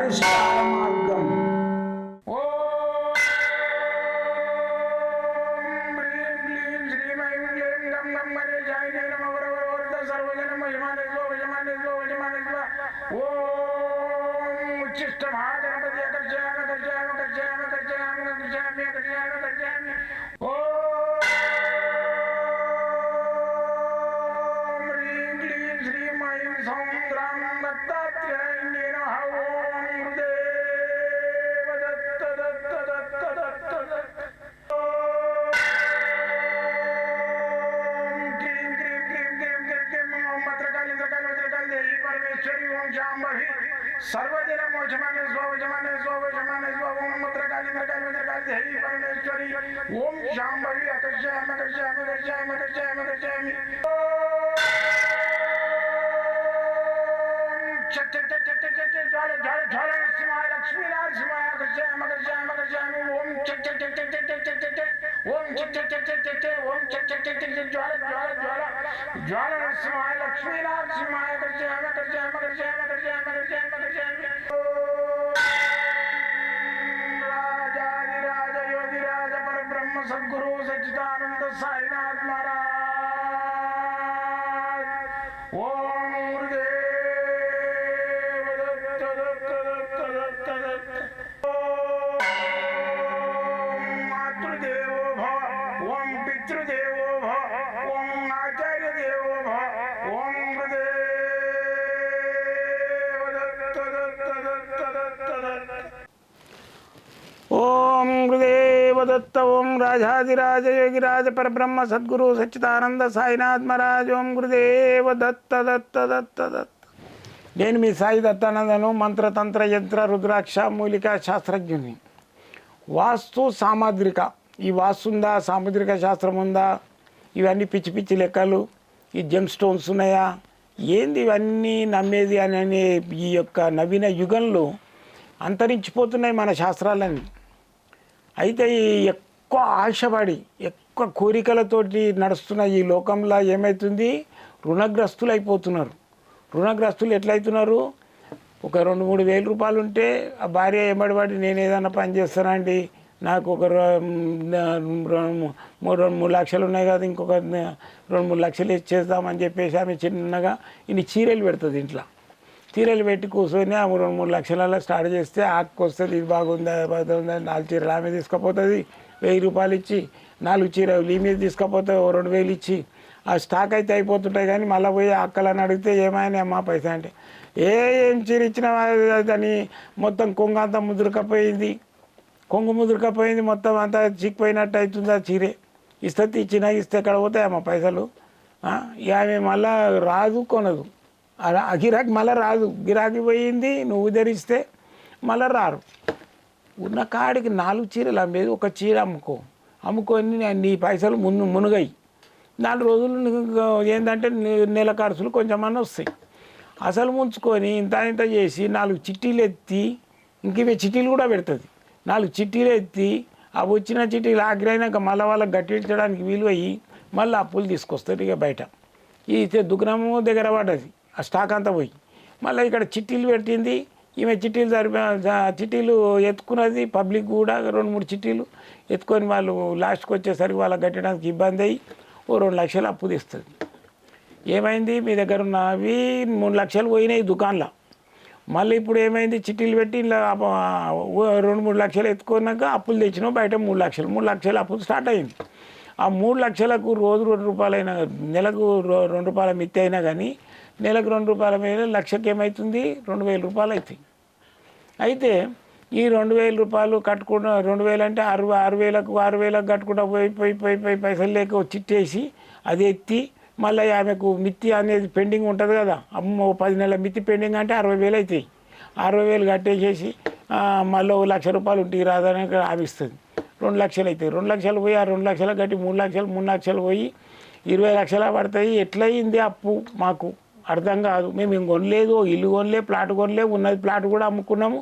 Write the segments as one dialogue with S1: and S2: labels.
S1: పరిష్కార మార్గం. सर्वदिन मोचमाने स्वजमाने स्वजमाने स्वम मत्रकाली मत्रकाली मत्रकाली देवी परमेश्वरी ओम शांभवी अकर्षयामि अकर्षयामि अकर्षयामि अकर्षयामि अकर्षयामि चट चट चट चट चट ज्वाल ज्वाल ज्वाल नरसिंहाय लक्ष्मी नरसिंहाय अकर्षयामि अकर्षयामि अकर्षयामि ओम चट चट चट चट चट चट चट ओम चट चट चट चट चट ओम चट चट चट चट ज्वाल ज्वाल ज्वाल ज्वाल नरसिंहाय लक्ष्मी नरसिंहाय अकर्षयामि अकर्षयामि अकर्षयामि अकर्षयामि अकर्षयामि अकर्षयामि राजाधिराज योगिराज परब्रह्म सद्गुरु सच्चिदानंद साईनाथ महाराज ओम गुरुदेव दत्त दत्त दत्त दत्त दत्त ओम मातृदेवो भव ओम पितृदेवो भव ओम आचार्य देवो भव ओम गुरुदेव दत्त दत्त दत्त दत्त दत्त ओम गुरुदेव दत्त ओम राजाधिराज योगिराज परब्रह्म सद्गुरु सच्चिदानंद साईनाथ महाराज ओम गुरुदेव दत्त दत्त दत्त दत्त నేను మీ సాయి దత్తానందను మంత్రతంత్ర యంత్ర రుద్రాక్ష మూలిక శాస్త్రజ్ఞుని. వాస్తు సాముద్రిక, ఈ వాస్తు ఉందా, సాముద్రిక శాస్త్రం ఉందా, ఇవన్నీ పిచ్చి పిచ్చి లెక్కలు, ఈ జెమ్ స్టోన్స్ ఉన్నాయా, ఏంది ఇవన్నీ నమ్మేది అని ఈ యొక్క నవీన యుగంలో అంతరించిపోతున్నాయి మన శాస్త్రాలన్నీ. అయితే ఈ ఎక్కువ ఆశపడి ఎక్కువ కోరికలతోటి నడుస్తున్న ఈ లోకంలో ఏమవుతుంది, రుణగ్రస్తులు అయిపోతున్నారు. రుణగ్రస్తులు ఎట్లయితున్నారు, ఒక 2-3 వేల రూపాయలు ఉంటే ఆ భార్య ఏమడిపడి నేను ఏదైనా పని చేస్తానండి, నాకు ఒక 2-3 లక్షలు ఉన్నాయి కదా, ఇంకొక 2-3 లక్షలు ఇచ్చేద్దామని చెప్పేసి ఆమె చిన్నగా ఇన్ని చీరలు పెడుతుంది ఇంట్లో. చీరలు పెట్టి కూర్చొని ఆ 2-3 లక్షలలో స్టార్ట్ చేస్తే ఆకు వస్తుంది, ఇది బాగుందా బాగుందా, 4 చీరలు ఆమె తీసుకుపోతుంది, 1000 రూపాయలు ఇచ్చి 4 చీరలు ఈ మీద తీసుకుపోతే 2000 ఇచ్చి ఆ స్టాక్ అయితే అయిపోతుంటాయి. కానీ మళ్ళీ పోయి అక్కలని అడిగితే ఏమైనా అమ్మా పైసా అంటే ఏం చీర ఇచ్చినా అని మొత్తం కొంగు అంతా ముదురుకపోయింది, కొంగు ముదురుకపోయింది, మొత్తం అంతా చిక్కిపోయినట్టు అవుతుంది ఆ చీరే. ఇస్తే ఇచ్చినా ఇస్తే ఎక్కడ పోతాయమ్మా పైసలు. ఇక ఆమె మళ్ళా రాదు, కొనదు, గిరాకీ మళ్ళీ రాదు, గిరాకీ పోయింది, నువ్వు ధరిస్తే మళ్ళీ రారు. ఉన్న కాడికి 4 చీరలు అమ్మేది, ఒక చీర అమ్ముకొని నీ పైసలు మునుగాయి. 4 రోజులు ఏంటంటే నెల ఖర్చులు కొంచెమన్నా వస్తాయి. అసలు ముంచుకొని ఇంత ఇంత చేసి 4 చిట్టీలు ఎత్తి, ఇంక ఇవే చిట్టీలు కూడా పెడుతుంది, 4 చిట్టీలు ఎత్తి ఆ వచ్చిన చిట్టీలు ఆఖరైనాక మళ్ళీ వాళ్ళకి గట్టించడానికి వీలు అయ్యి మళ్ళీ అప్పులు తీసుకొస్తారు. ఇక బయట ఈ దుకాణము దగ్గర పడ్డది, ఆ స్టాక్ అంతా పోయి మళ్ళీ ఇక్కడ చిట్టీలు పెట్టింది. ఈమె చిట్టీలు చిట్టీలు ఎత్తుకున్నది, పబ్లిక్ కూడా 2-3 చిట్టీలు ఎత్తుకొని వాళ్ళు లాస్ట్కి వచ్చేసరికి వాళ్ళకి కట్టడానికి ఇబ్బంది అయ్యి 2 లక్షలు అప్పు తీస్తుంది. ఏమైంది, మీ దగ్గర ఉన్నవి 3 లక్షలు పోయినాయి దుకాణంలో. మళ్ళీ ఇప్పుడు ఏమైంది, చిట్టీలు పెట్టి ఇలా 2-3 లక్షలు ఎత్తుకున్నాక అప్పులు తెచ్చినావు, బయట 3 లక్షలు అప్పులు స్టార్ట్ అయింది. ఆ 3 లక్షలకు రోజు 2 రూపాయలైనా, నెలకు 2 రూపాయల మిత్తి అయినా కానీ నెలకు 2 రూపాయల మీద లక్షకి ఏమవుతుంది, 2000 రూపాయలు అవుతాయి. అయితే ఈ 2000 రూపాయలు కట్టుకున్న 2000 అంటే 6,000 కట్టుకుంటా పోయి పైసలు లేక చిట్టేసి అది ఎత్తి మళ్ళీ ఆమెకు మిత్తి అనేది పెండింగ్ ఉంటుంది కదా, 10 నెలల మిత్తి పెండింగ్ అంటే 60,000 అవుతాయి. 60,000 కట్టేసేసి మళ్ళీ 1 లక్ష రూపాయలు ఉంటే రాదని ఆవిస్తుంది, 2 లక్షలు అవుతాయి. 2 లక్షలు పోయి ఆ 2 లక్షలు కట్టి 3 లక్షలు పోయి 20 లక్షలు పడతాయి. ఎట్లయింది అప్పు మాకు అర్థం కాదు. మేము ఇంక కొనలేదు, ఇల్లు కొనలే, ప్లాట్ కొనలే, ఉన్నది ప్లాట్ కూడా అమ్ముకున్నాము,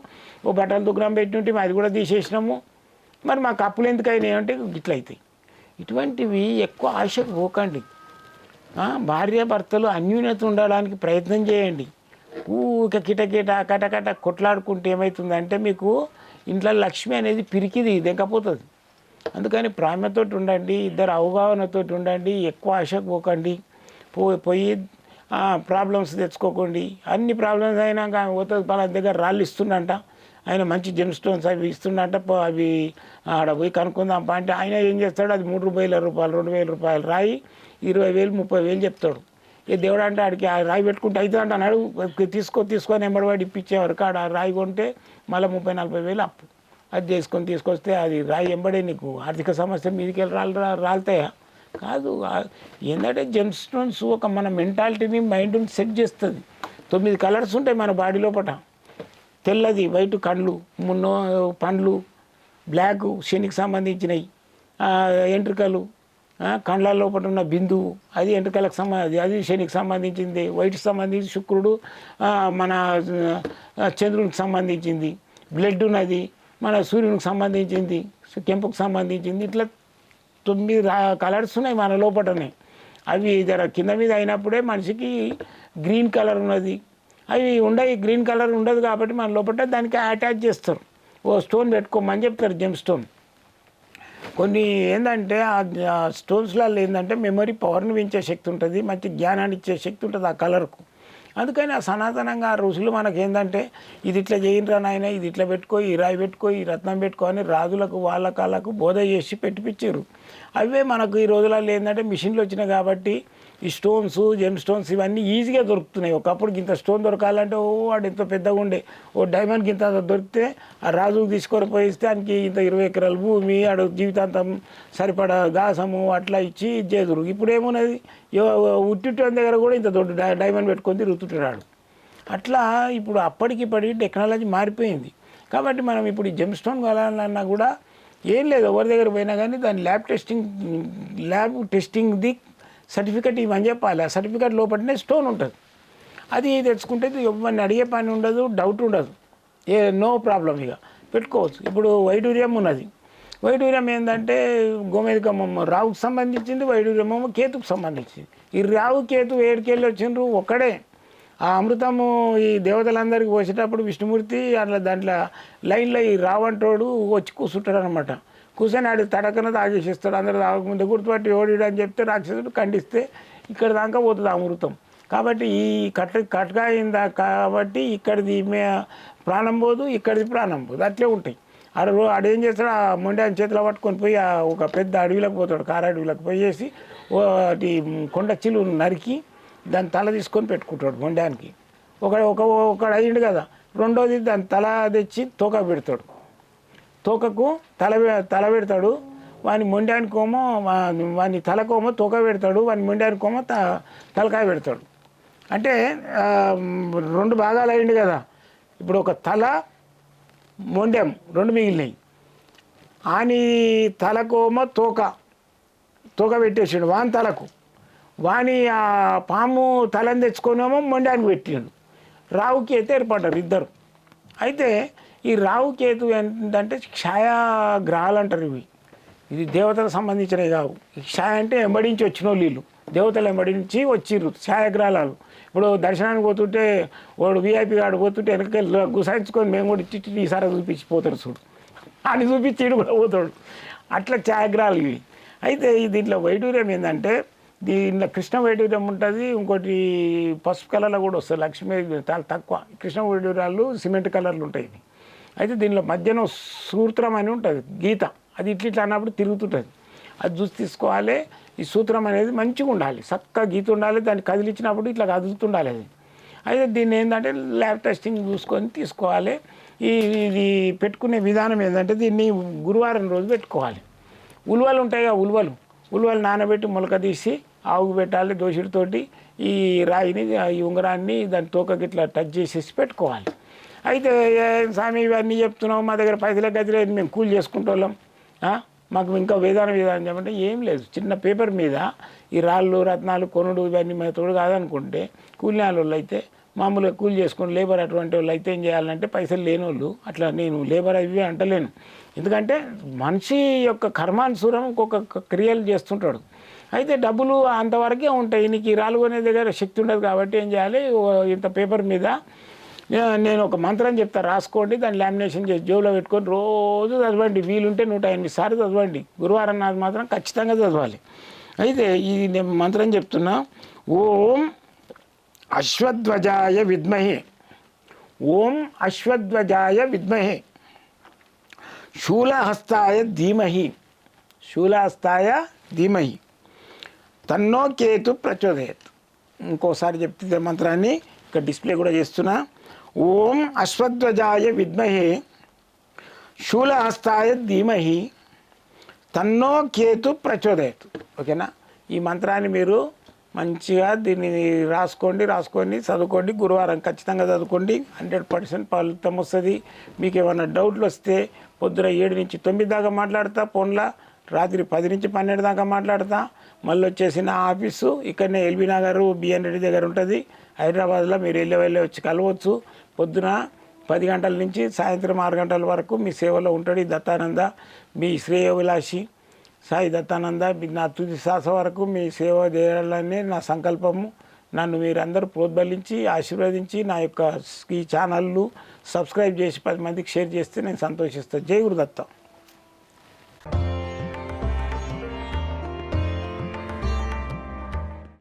S1: ఓ బట్టల దుకాణం పెట్టినట్టు అది కూడా తీసేసినాము. మరి మాకు అప్పులు ఎందుకు అయినాయి అంటే ఇట్లయితాయి. ఇటువంటివి ఎక్కువ ఆశకు పోకండి. భార్యాభర్తలు అన్యూన్యత ఉండడానికి ప్రయత్నం చేయండి. ఊక కిటకిట కటకట కొట్లాడుకుంటే ఏమవుతుందంటే మీకు ఇంట్లో లక్ష్మి అనేది పిరికిది దెంకపోతుంది. అందుకని ప్రేమతోటి ఉండండి, ఇద్దరు అవగాహనతో ఉండండి, ఎక్కువ ఆశకు పోకండి, పోయి ప్రాబ్లమ్స్ తెచ్చుకోకండి. అన్ని ప్రాబ్లమ్స్ అయినాక పోతుంది పలానా దగ్గర రాళ్ళు ఇస్తుండంట, ఆయన మంచి జెమ్ స్టోన్స్ అవి ఇస్తుండంట, అవి ఆడ పోయి కనుక్కుందాం అంటే ఆయన ఏం చేస్తాడు, అది 3,000 రూపాయలు 2,000 రూపాయలు రాయి 20,000 30,000 చెప్తాడు. ఏ దేవుడు అంటే ఆడికి ఆ రాయి పెట్టుకుంటే అయితే అంటే అన్నాడు, తీసుకొని ఎంబడివాడి ఇప్పించేవారు కాడ రాయి కొంటే మళ్ళీ 30,000-40,000 అప్పు. అది తీసుకొస్తే అది రాయి ఎంబడే నీకు ఆర్థిక సమస్య మీదికి వెళ్ళి రాలుతాయా? కాదు. ఏంటంటే జెమ్ స్టోన్స్ ఒక మన మెంటాలిటీని మైండ్ని సెట్ చేస్తుంది. 9 కలర్స్ ఉంటాయి మన బాడీ లోపల. తెల్లది వైట్ కళ్ళు, పండ్లు బ్లాక్ శనికి సంబంధించినవి, ఎంట్రుకలు, కళ్ళ లోపల ఉన్న బిందువు అది ఎంట్రుకలకు అది శనికి సంబంధించింది, వైట్కి సంబంధించి శుక్రుడు, మన చంద్రునికి సంబంధించింది, బ్లడ్ ఉన్నది మన సూర్యునికి సంబంధించింది, కెంపుకు సంబంధించింది. ఇట్లా 9 కలర్స్ ఉన్నాయి మన లోపలనే. అవి జర కింద మీద అయినప్పుడే మనిషికి గ్రీన్ కలర్ ఉన్నది. అవి ఉండవు, గ్రీన్ కలర్ ఉండదు కాబట్టి మన లోపల దానికి అటాచ్ చేస్తారు. ఓ స్టోన్ పెట్టుకోమని చెప్తారు, జెమ్ స్టోన్. కొన్ని ఏంటంటే ఆ స్టోన్స్లలో ఏంటంటే మెమరీ పవర్ని పెంచే శక్తి ఉంటుంది, మంచి జ్ఞానాన్ని ఇచ్చే శక్తి ఉంటుంది ఆ కలర్కు. అందుకని ఆ సనాతనంగా ఆ ఋషులు మనకి ఏంటంటే ఇది ఇట్లా చేయండిరా నాయన, ఇది ఇట్లా పెట్టుకో, ఈ రాయి పెట్టుకో, ఈ రత్నం పెట్టుకో అని రాజులకు వాళ్ళ కాళ్ళకు బోధ చేసి పెట్టిపించారు. అవే మనకు ఈ రోజులలో ఏంటంటే మిషన్లు వచ్చినాయి కాబట్టి ఈ స్టోన్స్ జెమ్ స్టోన్స్ ఇవన్నీ ఈజీగా దొరుకుతున్నాయి. ఒకప్పుడు ఇంత స్టోన్ దొరకాలంటే వాడు ఇంత పెద్దగా ఉండే, డైమండ్కి ఇంత దొరికితే ఆ రాజుకు తీసుకొని పోయిస్తే ఆయనకి ఇంత 20 ఎకరాల భూమి ఆడు జీవితాంతం సరిపడా గాసము అట్లా ఇచ్చి చేదురు. ఇప్పుడు ఏమున్నది, ఉట్టిన దగ్గర కూడా ఇంత దొడ్డు డైమండ్ పెట్టుకొని తిరుగుతుంటాడు. అట్లా ఇప్పుడు అప్పటికిప్పటికి టెక్నాలజీ మారిపోయింది. కాబట్టి మనం ఇప్పుడు ఈ జెమ్ స్టోన్ కావాలన్నా కూడా ఏం లేదు, ఎవరి దగ్గర పోయినా కానీ దాని ల్యాబ్ టెస్టింగ్ది సర్టిఫికెట్ ఇవని చెప్పాలి. ఆ సర్టిఫికెట్ లోపలనే స్టోన్ ఉంటుంది. అది తెచ్చుకుంటే ఎవరిని అడిగే పని ఉండదు, డౌట్ ఉండదు, నో ప్రాబ్లం, ఇక పెట్టుకోవచ్చు. ఇప్పుడు వైడూర్యం ఉన్నది. వైడూర్యం ఏంటంటే గోమేధికమ్మ రావుకు సంబంధించింది, వైడూర్యము కేతుకు సంబంధించింది. ఈ రావు కేతు ఏడుకెళ్ళి వచ్చిండ్రు ఒక్కడే. ఆ అమృతము ఈ దేవతలందరికీ పోసేటప్పుడు విష్ణుమూర్తి అట్లా దాంట్లో లైన్లో ఈ రావంటోడు వచ్చి కూర్చుంటాడు అనమాట. కూర్చొని ఆడి తడకన తాగేసిస్తాడు. అందరూ తాగకముందే గుర్తుపట్టి ఓడిడు అని చెప్తే రాక్షసుడు ఖండిస్తే ఇక్కడ దాకా పోతుంది అమృతం. కాబట్టి ఈ కట్గా అయిందా కాబట్టి ఇక్కడిది ప్రాణం పోదు, ఇక్కడిది ప్రాణం పోదు, అట్లే ఉంటాయి. ఆడేం చేస్తాడు, ఆ మొండి ఆయన చేతిలో పట్టుకొని పోయి ఒక పెద్ద అడవిలోకి పోతాడు, అడవిలోకి పోయేసి వాటి కొండ చిలువను నరికి దాని తల తీసుకొని పెట్టుకుంటాడు మొండానికి. ఒకడు అయ్యిండు కదా. రెండోది దాని తల తెచ్చి తోక పెడతాడు, తోకకు తల పెడతాడు. వాని మొండానికోమో వాని తలకోమో తోక పెడతాడు, వాని మొండానికోమో తలకాయ పెడతాడు. అంటే 2 భాగాలు అయ్యిండు కదా. ఇప్పుడు ఒక తల మొండెం 2 మిగిలినాయి. ఆని తలకోమో తోక పెట్టేసాడు వాని తలకు. వాని ఆ పాము తలని తెచ్చుకొనేమో మొండానికి పెట్టాడు. రావుకి అయితే ఏర్పడ్డారు ఇద్దరు. అయితే ఈ రావుకేతు ఏంటంటే ఛాయాగ్రహాలు అంటారు. ఇది దేవతలకు సంబంధించినవి కావు. ఛాయ అంటే ఎంబడించి వచ్చిన వీళ్ళు, దేవతలు ఎంబడించి వచ్చిర్రు ఛాయాగ్రహాలు. ఇప్పుడు దర్శనానికి పోతుంటే వాడు వీఐపీ గాడు పోతుంటే వెనక గుసాయించుకొని మేము కూడా ఇట్టి ఈసారి చూపించిపోతాడు చూడు అని చూపించి ఇడు కూడా పోతాడు. అట్లా ఛాయాగ్రహాలు ఇవి. అయితే దీంట్లో వైడూర్యం ఏంటంటే దీంట్లో కృష్ణ వైడూర్యం ఉంటుంది, ఇంకోటి పసుపు కలర్లో కూడా వస్తుంది. లక్ష్మీ చాలా తక్కువ. కృష్ణ వైడూర్యాలు సిమెంట్ కలర్లు ఉంటాయి. అయితే దీనిలో మధ్యన సూత్రం అని ఉంటుంది గీత, అది ఇట్లా అన్నప్పుడు తిరుగుతుంటుంది. అది చూసి తీసుకోవాలి. ఈ సూత్రం అనేది మంచిగా ఉండాలి, చక్కగా గీత ఉండాలి, దాన్ని కదిలించినప్పుడు ఇట్లా కదులుతుండాలి అది. అయితే దీన్ని ఏంటంటే ల్యాబ్ టెస్టింగ్ చూసుకొని తీసుకోవాలి. ఇది పెట్టుకునే విధానం ఏంటంటే దీన్ని గురువారం రోజు పెట్టుకోవాలి. ఉలువలు ఉంటాయి కదా, ఉలువలు నానబెట్టి మొలక తీసి ఆవుకు పెట్టాలి. దోషుడితోటి ఈ రాయిని ఈ ఉంగరాన్ని దాని తోకకి ఇట్లా టచ్ చేసేసి పెట్టుకోవాలి. అయితే స్వామి ఇవన్నీ చెప్తున్నాం, మా దగ్గర పైసలే గదిలేదు, మేము కూలి చేసుకుంటాం, మాకు ఇంకా విధానం చెప్పంటే ఏం లేదు. చిన్న పేపర్ మీద ఈ రాళ్ళు రత్నాలు కొనుడు ఇవన్నీ మన తోడు కాదనుకుంటే కూలి వాళ్ళు అయితే మామూలుగా కూలి చేసుకుని లేబర్ అటువంటి వాళ్ళు అయితే ఏం చేయాలంటే పైసలు లేని వాళ్ళు అట్లా, నేను లేబర్ అవి అంటలేను. ఎందుకంటే మనిషి యొక్క కర్మానుసారం ఒక్కొక్క క్రియలు చేస్తుంటాడు. అయితే డబ్బులు అంతవరకే ఉంటాయి. నీకు ఈ రాళ్ళు కొనే దగ్గర శక్తి ఉండదు కాబట్టి ఏం చేయాలి, ఇంత పేపర్ మీద నేను ఒక మంత్రం చెప్తా, రాసుకోండి, దాన్ని లామినేషన్ చేసి జోబులో పెట్టుకొని రోజు చదవండి. వీలుంటే 108 సార్లు చదవండి. గురువారం నాడు మాత్రం ఖచ్చితంగా చదవాలి. అయితే ఈ నేను మంత్రం చెప్తున్నా. ఓం అశ్వధ్వజాయ విద్మహే, ఓం అశ్వధ్వజాయ విద్మహే, శూలహస్తాయ ధీమహి, శూలహస్తాయ ధీమహి, తన్నో కేతు ప్రచోదయత్. ఇంకోసారి చెప్తే మంత్రాన్ని ఇక్కడ డిస్ప్లే కూడా చేస్తున్నా. ఓం అశ్వధ్వజాయ విద్మహే శూలహస్తాయ ధీమహి తన్నో కేతు ప్రచోదయత్. ఓకేనా? ఈ మంత్రాన్ని మీరు మంచిగా దీన్ని రాసుకొని చదువుకోండి. గురువారం ఖచ్చితంగా చదువుకోండి. 100% ఫలితం వస్తుంది. మీకు ఏమైనా డౌట్లు వస్తే పొద్దున 7 నుంచి 9 దాకా మాట్లాడతా ఫోన్లో, రాత్రి 10 నుంచి 12 దాకా మాట్లాడతా. మళ్ళీ వచ్చేసి నా ఆఫీసు ఇక్కడనే ఎల్బీ నగర్ బిఎన్ రెడ్డి దగ్గర ఉంటుంది హైదరాబాద్లో. మీరు వెళ్ళి వచ్చి కలవచ్చు. పొద్దున 10 గంటల నుంచి సాయంత్రం 6 గంటల వరకు మీ సేవలో ఉంటాడు దత్తానంద, మీ శ్రేయోభిలాషి సాయి దత్తానంద. నా తుది శ్వాస వరకు మీ సేవ చేయాలనే నా సంకల్పము. నన్ను మీరందరూ ప్రోద్బలించి ఆశీర్వదించి నా యొక్క ఈ ఛానళ్ళు సబ్స్క్రైబ్ చేసి 10 మందికి షేర్ చేస్తే నేను సంతోషిస్తాను. జై గురుదత్త.